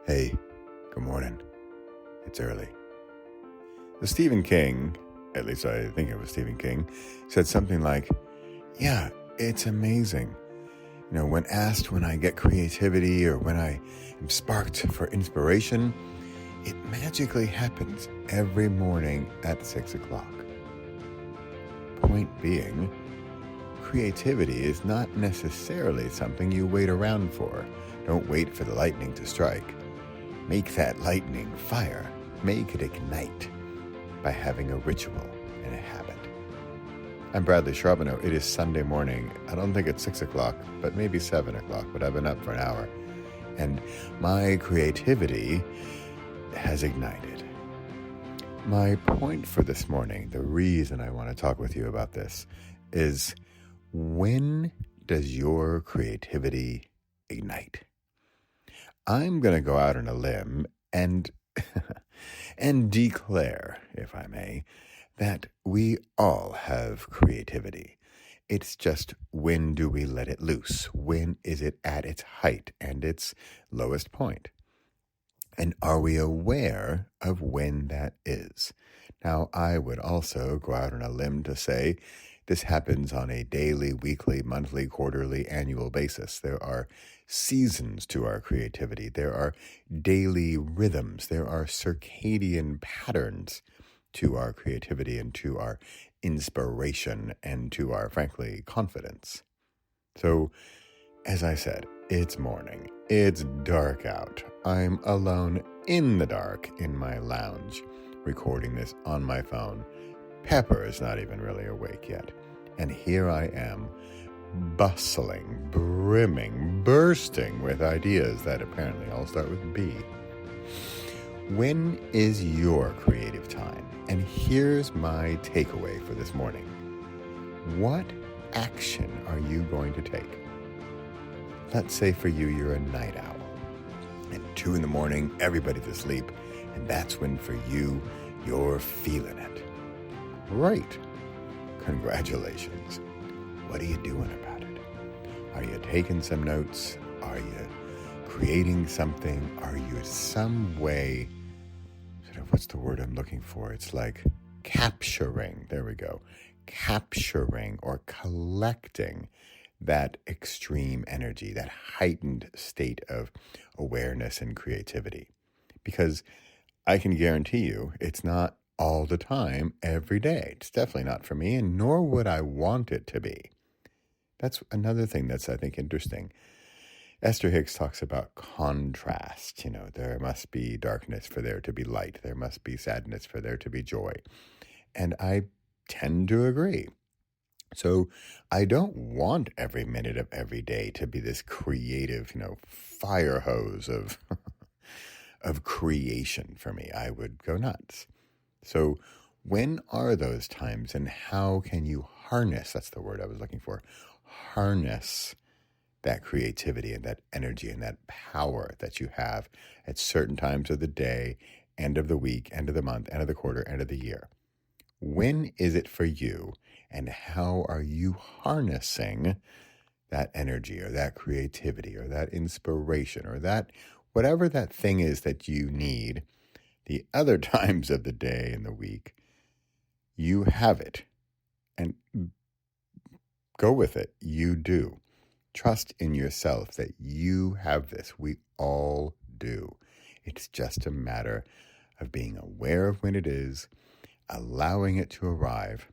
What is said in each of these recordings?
Hey, good morning. It's early. Stephen King, at least I think it was Stephen King, said something like, yeah, it's amazing. When asked when I get creativity or when I am sparked for inspiration, it magically happens every morning at 6 o'clock. Point being, creativity is not necessarily something you wait around for. Don't wait for the lightning to strike. Make that lightning fire. Make it ignite by having a ritual and a habit. I'm Bradley Charbonneau. It is Sunday morning. I don't think it's 6 o'clock, but maybe 7 o'clock, but I've been up for an hour. And my creativity has ignited. My point for this morning, the reason I want to talk with you about this, is when does your creativity ignite? I'm going to go out on a limb and declare, if I may, that we all have creativity. It's just, when do we let it loose? When is it at its height and its lowest point? And are we aware of when that is? Now, I would also go out on a limb to say this happens on a daily, weekly, monthly, quarterly, annual basis. There are seasons to our creativity. There are daily rhythms. There are circadian patterns to our creativity and to our inspiration and to our, frankly, confidence. So, as I said, it's morning. It's dark out. I'm alone in the dark in my lounge, recording this on my phone. Pepper is not even really awake yet. And here I am, bustling, brimming, bursting with ideas that apparently all start with B. When is your creative time? And here's my takeaway for this morning. What action are you going to take? Let's say for you, you're a night owl. At 2 a.m, everybody's asleep, and that's when for you, you're feeling it. Great. Congratulations. What are you doing about it? Are you taking some notes? Are you creating something? Are you some way, what's the word I'm looking for? It's like capturing, there we go, capturing or collecting that extreme energy, that heightened state of awareness and creativity. Because I can guarantee you it's not all the time, every day. It's definitely not for me, and nor would I want it to be. That's another thing that's, I think, interesting. Esther Hicks talks about contrast. There must be darkness for there to be light. There must be sadness for there to be joy. And I tend to agree. So I don't want every minute of every day to be this creative, fire hose of of creation for me. I would go nuts. So when are those times, and how can you harness, that's the word I was looking for, harness that creativity and that energy and that power that you have at certain times of the day, end of the week, end of the month, end of the quarter, end of the year? When is it for you, and how are you harnessing that energy or that creativity or that inspiration or that whatever that thing is that you need the other times of the day and the week? You have it, and go with it. You do. Trust in yourself that you have this. We all do. It's just a matter of being aware of when it is, allowing it to arrive,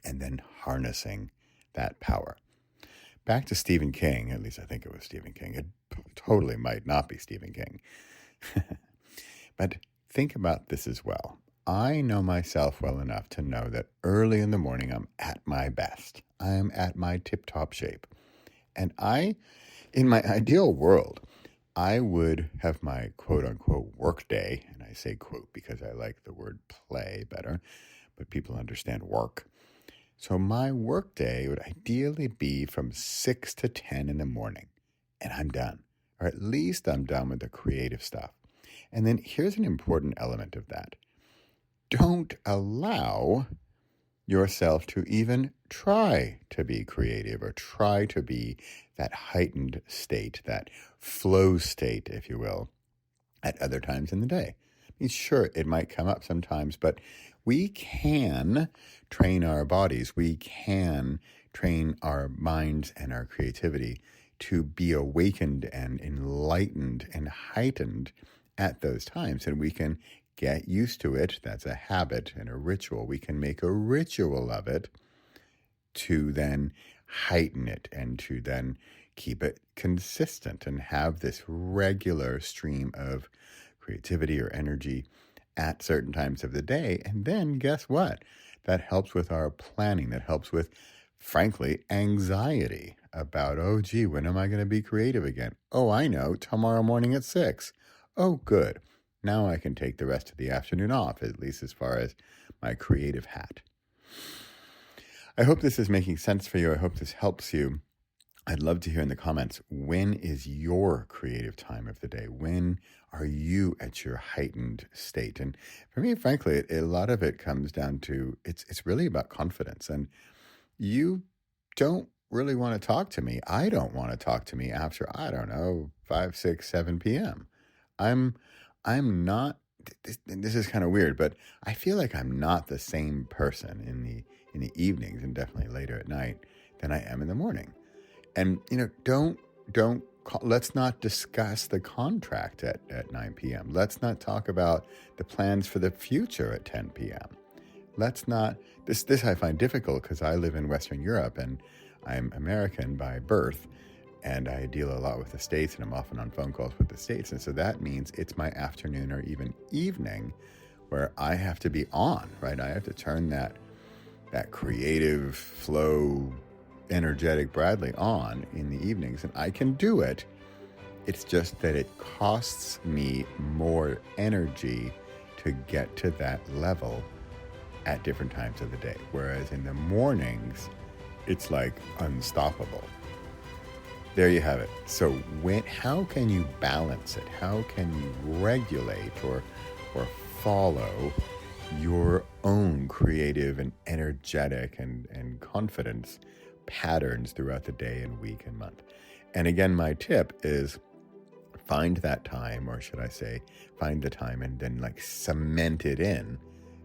and then harnessing that power. Back to Stephen King, at least I think it was Stephen King. It totally might not be Stephen King. But think about this as well. I know myself well enough to know that early in the morning I'm at my best. I'm at my tip-top shape. And in my ideal world, I would have my quote-unquote work day, and I say quote because I like the word play better, but people understand work. So my work day would ideally be from 6 to 10 in the morning, and I'm done. Or at least I'm done with the creative stuff. And then here's an important element of that. Don't allow yourself to even try to be creative or try to be that heightened state, that flow state, if you will, at other times in the day. I mean, sure, it might come up sometimes, but we can train our bodies. We can train our minds and our creativity to be awakened and enlightened and heightened at those times. And we can get used to it. That's a habit and a ritual. We can make a ritual of it to then heighten it and to then keep it consistent and have this regular stream of creativity or energy at certain times of the day. And then guess what? That helps with our planning. That helps with, frankly, anxiety about, oh, gee, when am I going to be creative again? Oh, I know, tomorrow morning at 6. Oh, good. Now I can take the rest of the afternoon off, at least as far as my creative hat. I hope this is making sense for you. I hope this helps you. I'd love to hear in the comments, when is your creative time of the day? When are you at your heightened state? And for me, frankly, a lot of it comes down to, it's really about confidence. And you don't really want to talk to me. I don't want to talk to me after, 5, 6, 7 p.m. I'm not, this is kind of weird, but I feel like I'm not the same person in the evenings and definitely later at night than I am in the morning. And, let's not discuss the contract at 9 p.m. Let's not talk about the plans for the future at 10 p.m. Let's not, this I find difficult because I live in Western Europe and I'm American by birth and I deal a lot with the States and I'm often on phone calls with the States. And so that means it's my afternoon or even evening where I have to be on, right? I have to turn that creative flow, energetic Bradley on in the evenings, and I can do it. It's just that it costs me more energy to get to that level at different times of the day. Whereas in the mornings, it's like unstoppable. There you have it. So how can you balance it? How can you regulate or follow your own creative and energetic and confidence patterns throughout the day and week and month? And again, my tip is find that time, or should I say, find the time and then cement it in.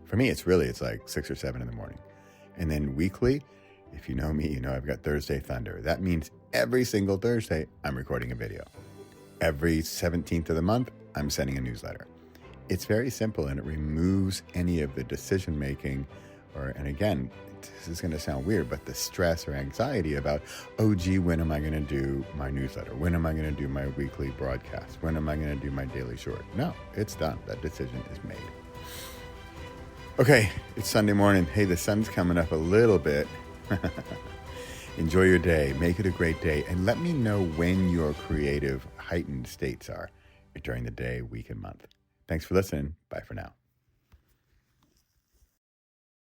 For me, it's like 6 or 7 in the morning. And then weekly, if you know me, you know I've got Thursday Thunder. That means every single Thursday, I'm recording a video. Every 17th of the month, I'm sending a newsletter. It's very simple and it removes any of the decision making and again, this is going to sound weird, but the stress or anxiety about, oh, gee, when am I going to do my newsletter? When am I going to do my weekly broadcast? When am I going to do my daily short? No, it's done. That decision is made. Okay, it's Sunday morning. Hey, the sun's coming up a little bit. Enjoy your day. Make it a great day. And let me know when your creative heightened states are during the day, week, and month. Thanks for listening. Bye for now.